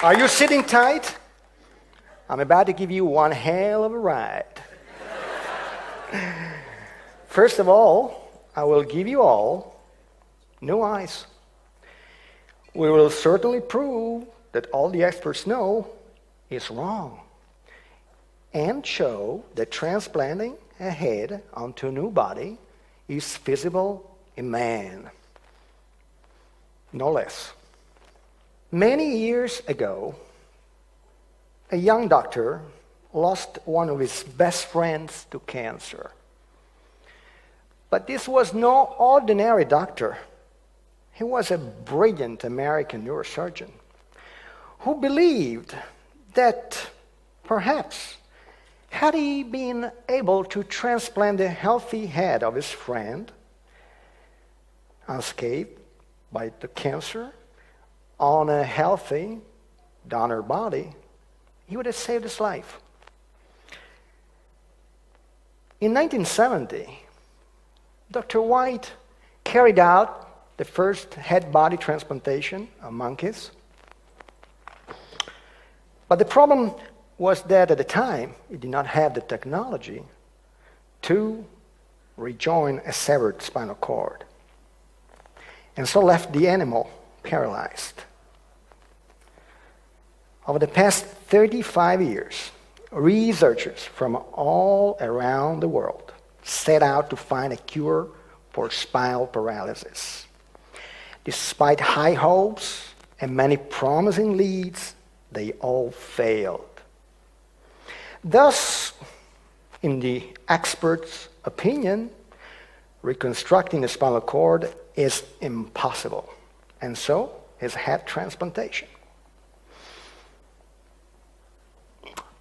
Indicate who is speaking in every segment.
Speaker 1: Are you sitting tight? I'm about to give you one hell of a ride. First of all, I will give you all new eyes. We will certainly prove that all the experts know is wrong and show that transplanting a head onto a new body is feasible in man. No less. Many years ago, a young doctor lost one of his best friends to cancer. But this was no ordinary doctor. He was a brilliant American neurosurgeon who believed that perhaps had he been able to transplant the healthy head of his friend, unscathed by the cancer, on a healthy donor body, he would have saved his life. In 1970, Dr. White carried out the first head-body transplantation of monkeys. But the problem was that at the time, he did not have the technology to rejoin a severed spinal cord, and so left the animal paralyzed. Over the past 35 years, researchers from all around the world set out to find a cure for spinal paralysis. Despite high hopes and many promising leads, they all failed. Thus, in the experts' opinion, reconstructing the spinal cord is impossible, and so is head transplantation.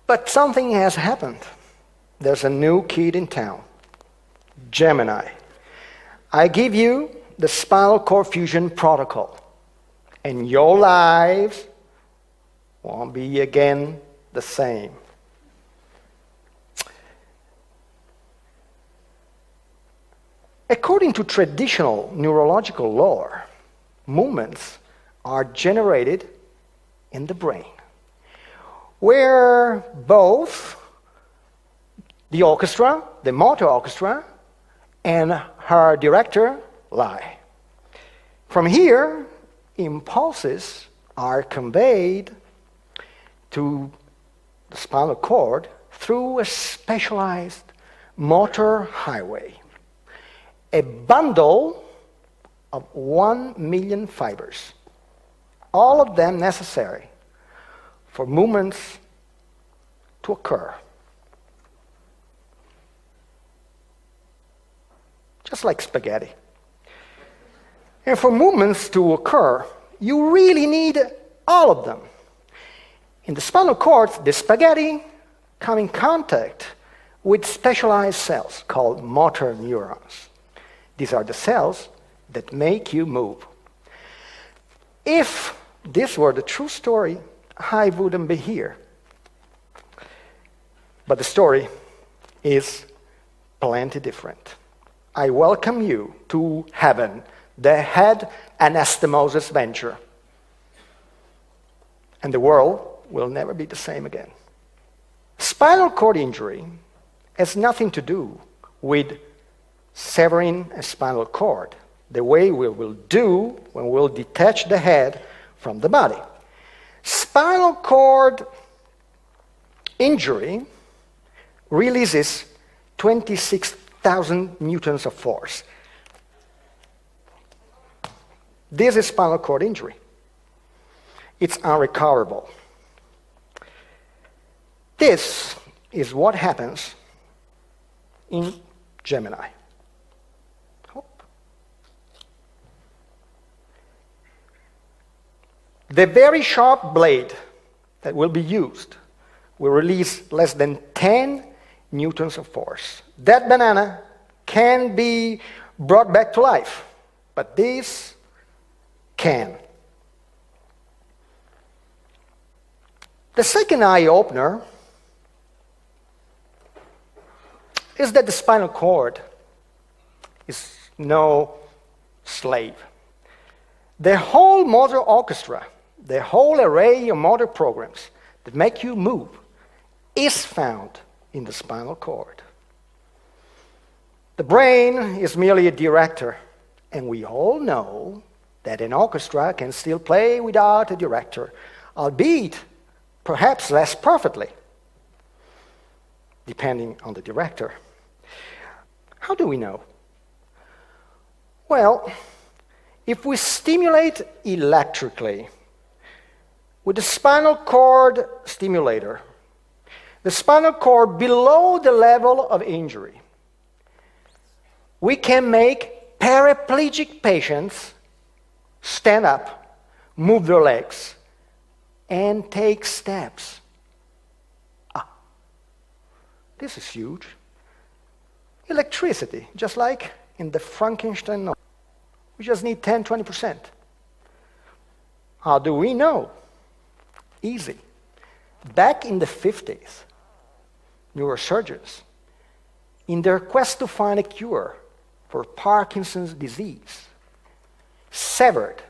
Speaker 1: But something has happened. There's a new kid in town, Gemini. I give you the spinal cord fusion protocol, and your lives won't be again the same. According to traditional neurological lore, movements are generated in the brain, where both the orchestra, the motor orchestra, and her director lie. From here, impulses are conveyed to the spinal cord through a specialized motor highway, a bundle of 1 million fibers, all of them necessary for movements to occur. Just like spaghetti. And for movements to occur, you really need all of them. In the spinal cord, the spaghetti come in contact with specialized cells called motor neurons. These are the cells that make you move. If this were the true story, I wouldn't be here. But the story is plenty different. I welcome you to heaven, the head anastomosis venture. And the world will never be the same again. Spinal cord injury has nothing to do with severing a spinal cord, the way we will do when we'll detach the head from the body. Spinal cord injury releases 26,000 newtons of force. This is spinal cord injury. It's unrecoverable. This is what happens in Gemini. The very sharp blade that will be used will release less than 10 newtons of force. That banana can be brought back to life, but this can. The second eye-opener is that the spinal cord is no slave. The whole motor orchestra the whole array of motor programs that make you move is found in the spinal cord. The brain is merely a director, and we all know that an orchestra can still play without a director, albeit perhaps less perfectly, depending on the director. How do we know? Well, if we stimulate electrically with the spinal cord stimulator, the spinal cord below the level of injury, we can make paraplegic patients stand up, move their legs, and take steps. This is huge. Electricity, just like in the Frankenstein novel. We just need 10-20%. How do we know? Easy. Back in the 50s, neurosurgeons, in their quest to find a cure for Parkinson's disease, severed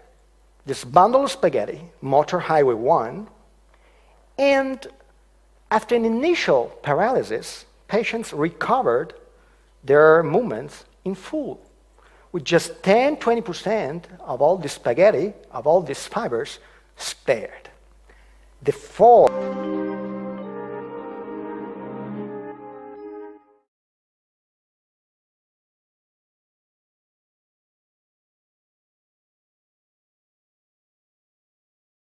Speaker 1: this bundle of spaghetti, motor highway 1, and after an initial paralysis, patients recovered their movements in full, with just 10-20% of all this spaghetti, of all these fibers, spared. The fall